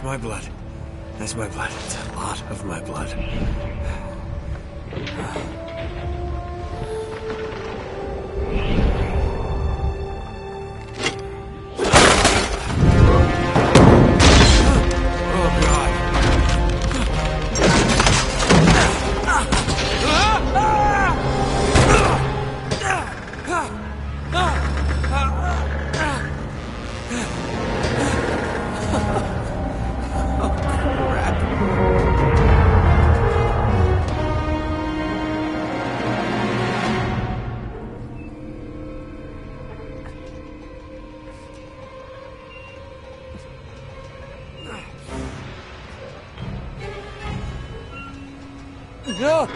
my blood. That's my blood. It's a lot of my blood. No!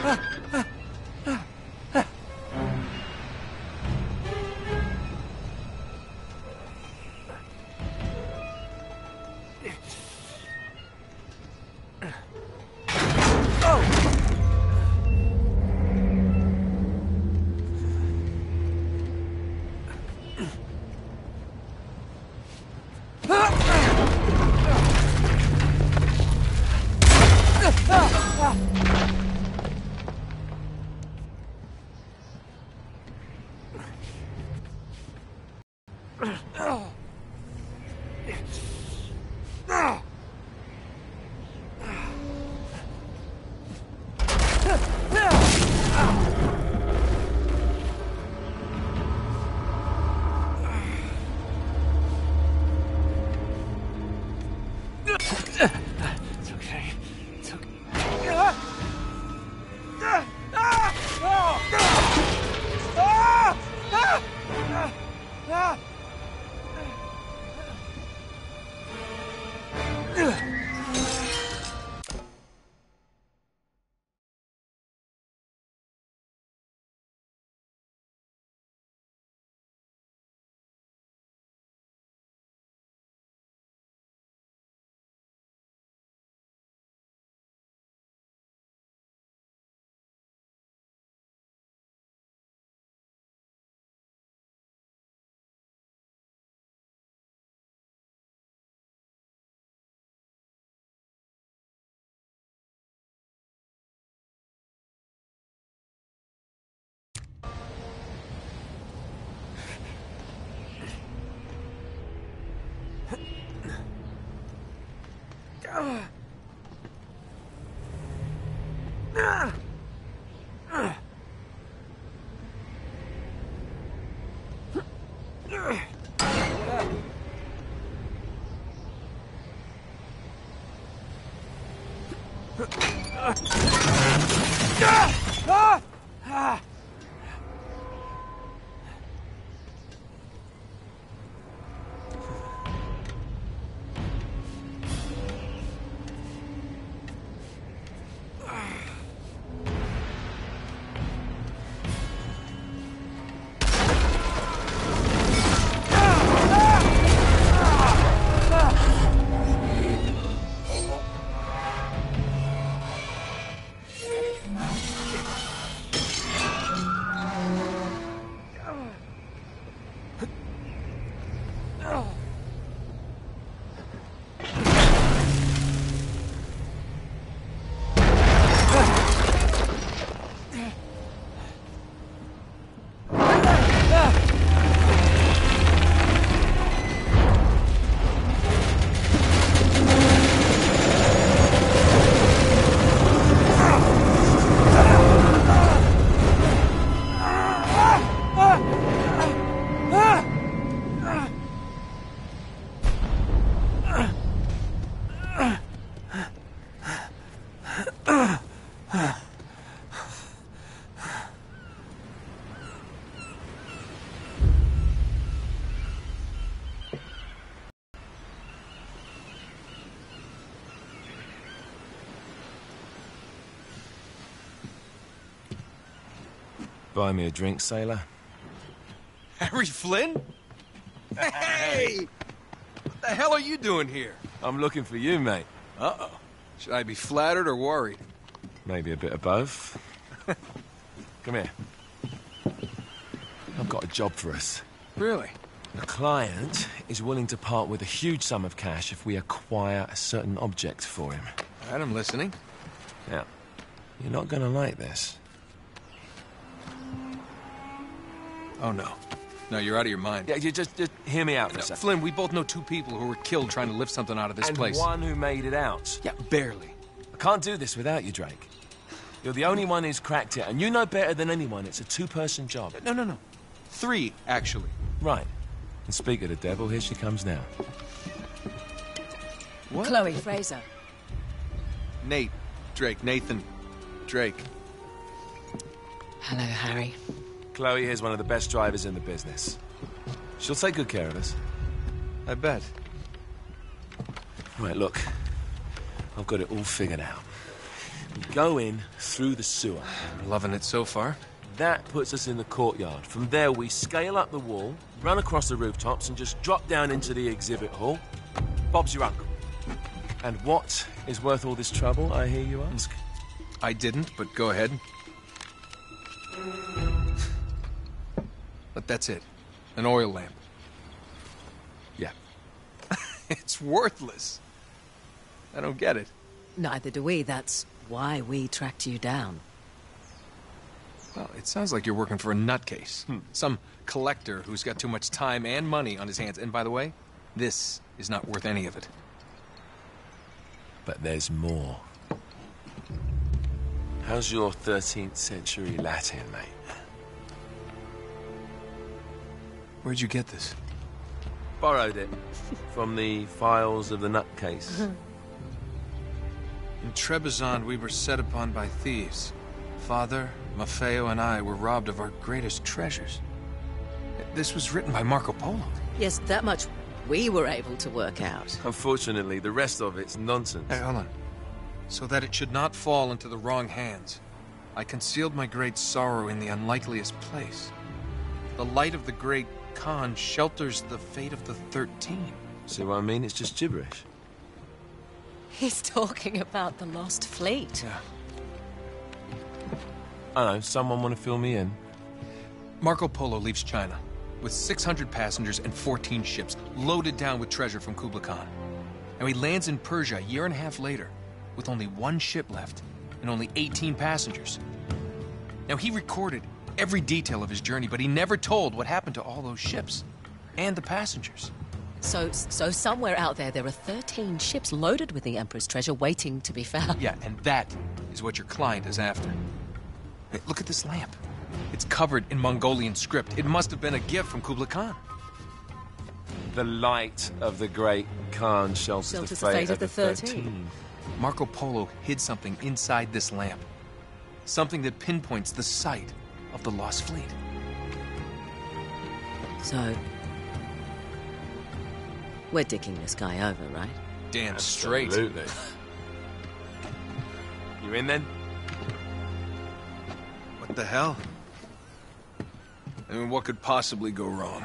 Buy me a drink, sailor. Harry Flynn? Hey! What the hell are you doing here? I'm looking for you, mate. Uh-oh. Should I be flattered or worried? Maybe a bit of both. Come here. I've got a job for us. Really? The client is willing to part with a huge sum of cash if we acquire a certain object for him. All right, I'm listening. Now, you're not gonna like this. Oh, no. No, you're out of your mind. Yeah, you just hear me out for a No, second. Flynn, we both know two people who were killed trying to lift something out of this And place. one who made it out. Yeah, barely. I can't do this without you, Drake. You're the only one who's cracked it, and you know better than anyone it's a two-person job. No. 3, actually. Right. And speak of the devil, here she comes now. What? Chloe Fraser. Nate. Drake. Nathan. Drake. Hello, Harry. Chloe here's one of the best drivers in the business. She'll take good care of us. I bet. Right, look. I've got it all figured out. We go in through the sewer. I'm loving it so far. That puts us in the courtyard. From there, we scale up the wall, run across the rooftops, and just drop down into the exhibit hall. Bob's your uncle. And what is worth all this trouble, I hear you ask? I didn't, but go ahead. But that's it. An oil lamp. Yeah. It's worthless. I don't get it. Neither do we. That's why we tracked you down. Well, it sounds like you're working for a nutcase. Some collector who's got too much time and money on his hands. And by the way, this is not worth any of it. But there's more. How's your 13th century Latin, mate? Where'd you get this? Borrowed it from the files of the nutcase. In Trebizond, we were set upon by thieves. Father, Maffeo, and I were robbed of our greatest treasures. This was written by Marco Polo. Yes, that much we were able to work out. Unfortunately, the rest of it's nonsense. Hey, hold on. So that it should not fall into the wrong hands, I concealed my great sorrow in the unlikeliest place. The light of the great Khan shelters the fate of the 13. See what I mean? It's just gibberish. He's talking about the lost fleet. Yeah. I don't know, someone want to fill me in? Marco Polo leaves China with 600 passengers and 14 ships loaded down with treasure from Kublai Khan. And he lands in Persia a year and a half later with only one ship left and only 18 passengers. Now, he recorded every detail of his journey, but he never told what happened to all those ships and the passengers. So somewhere out there are 13 ships loaded with the Emperor's treasure waiting to be found. Yeah, and that is what your client is after. Hey, look at this lamp. It's covered in Mongolian script. It must have been a gift from Kublai Khan. The light of the great Khan shelters the fate of the 13. Marco Polo hid something inside this lamp. Something that pinpoints the site of the lost fleet. So, we're dicking this guy over, right? Damn straight. Absolutely. You in then? What the hell? I mean, what could possibly go wrong?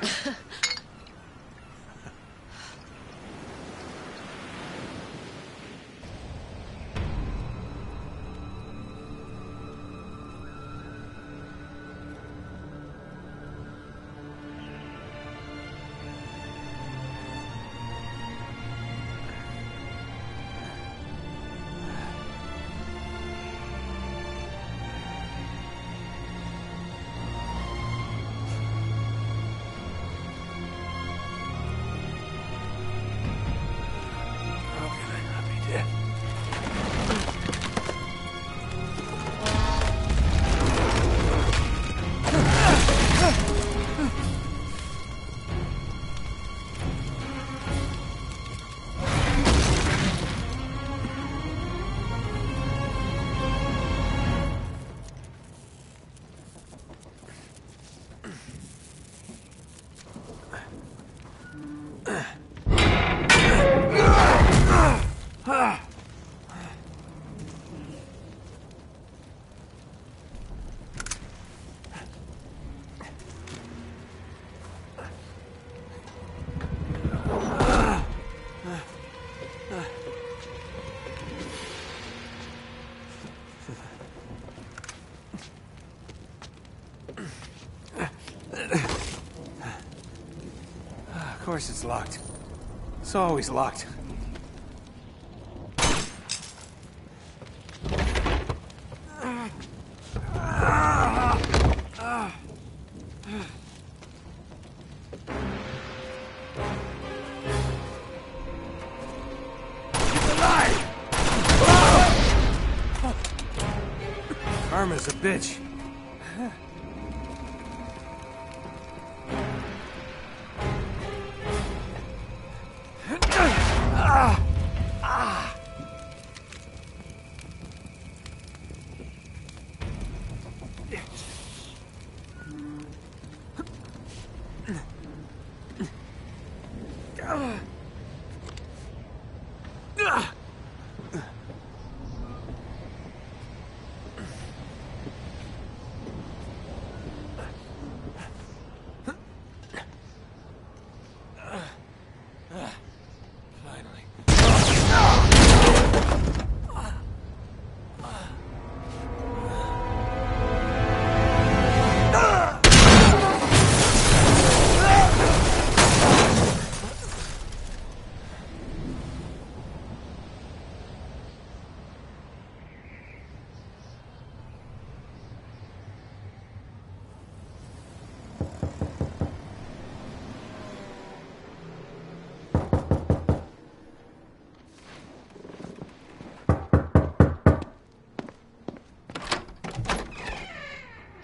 course it's locked. It's always locked. Karma's a bitch.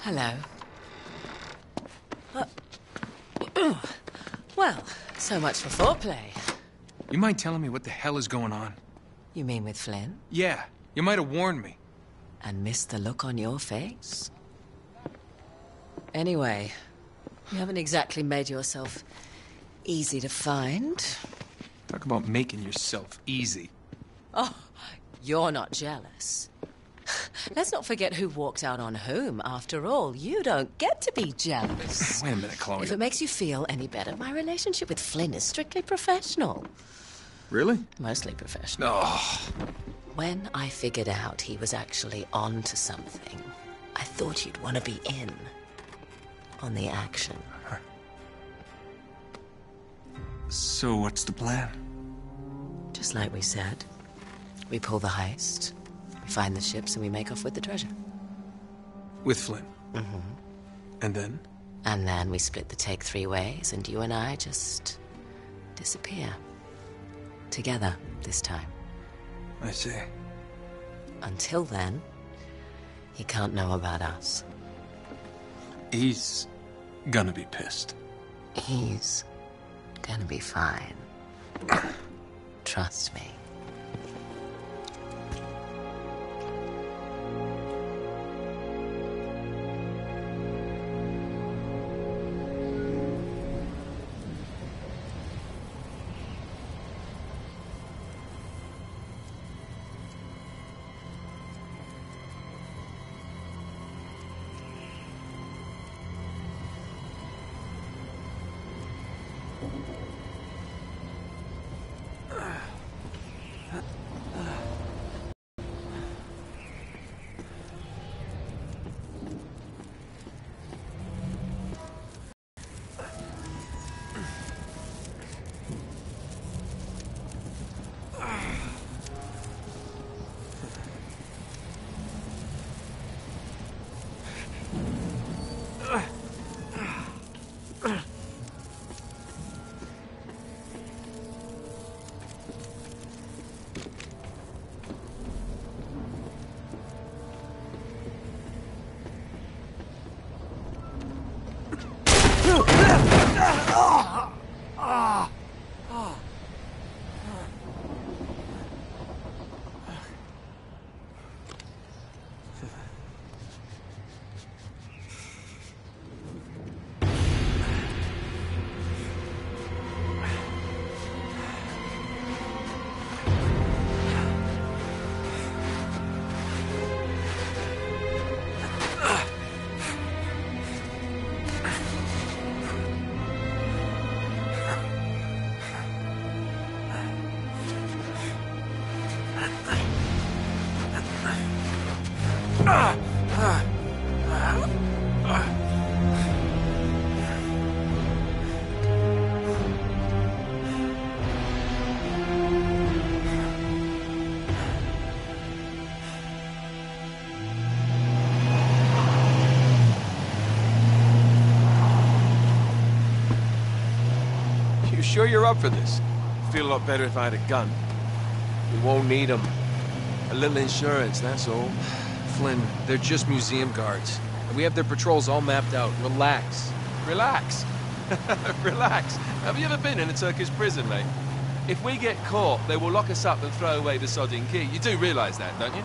Hello. Well, so much for foreplay. You mind telling me what the hell is going on? You mean with Flynn? Yeah, you might have warned me. And missed the look on your face? Anyway, you haven't exactly made yourself easy to find. Talk about making yourself easy. Oh, you're not jealous. Let's not forget who walked out on whom. After all, you don't get to be jealous. Wait a minute, Chloe. If it makes you feel any better, my relationship with Flynn is strictly professional. Really? Mostly professional. Oh. When I figured out he was actually on to something, I thought you'd want to be in on the action. So what's the plan? Just like we said. We pull the heist, we find the ships, and we make off with the treasure. With Flynn? Mm-hmm. And then? And then we split the take 3 ways, and you and I just disappear. Together, this time. I see. Until then, he can't know about us. He's gonna be pissed. He's gonna be fine. Trust me. sure you're up for this? Feel a lot better if I had a gun. We won't need them. A little insurance, that's all. Flynn, they're just museum guards. And we have their patrols all mapped out. Relax. Relax. Relax. Have you ever been in a Turkish prison, mate? If we get caught, they will lock us up and throw away the sodding key. You do realize that, don't you?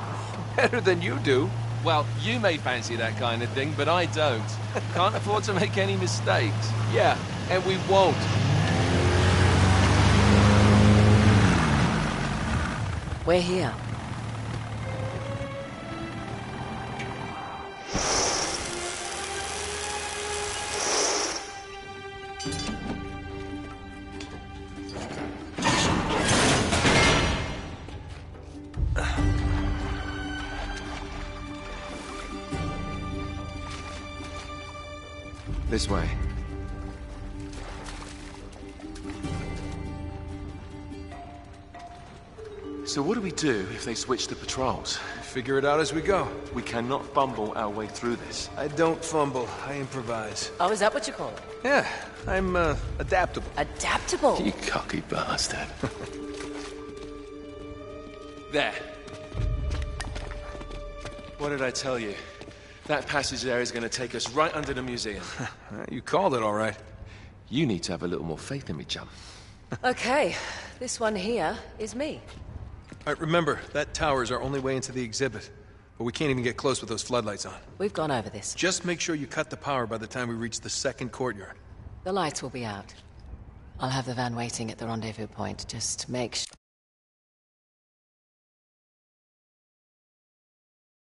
Better than you do. Well, you may fancy that kind of thing, but I don't. Can't afford to make any mistakes. Yeah, and we won't. We're here. This way. So what do we do if they switch the patrols? Figure it out as we go. We cannot fumble our way through this. I don't fumble. I improvise. Oh, is that what you call it? Yeah, I'm, adaptable. Adaptable. You cocky bastard. There. What did I tell you? That passage there is going to take us right under the museum. You called it all right. You need to have a little more faith in me, chum. Okay, this one here is me. All right, remember, that tower is our only way into the exhibit. But we can't even get close with those floodlights on. We've gone over this. Just make sure you cut the power by the time we reach the second courtyard. The lights will be out. I'll have the van waiting at the rendezvous point. Just make sure.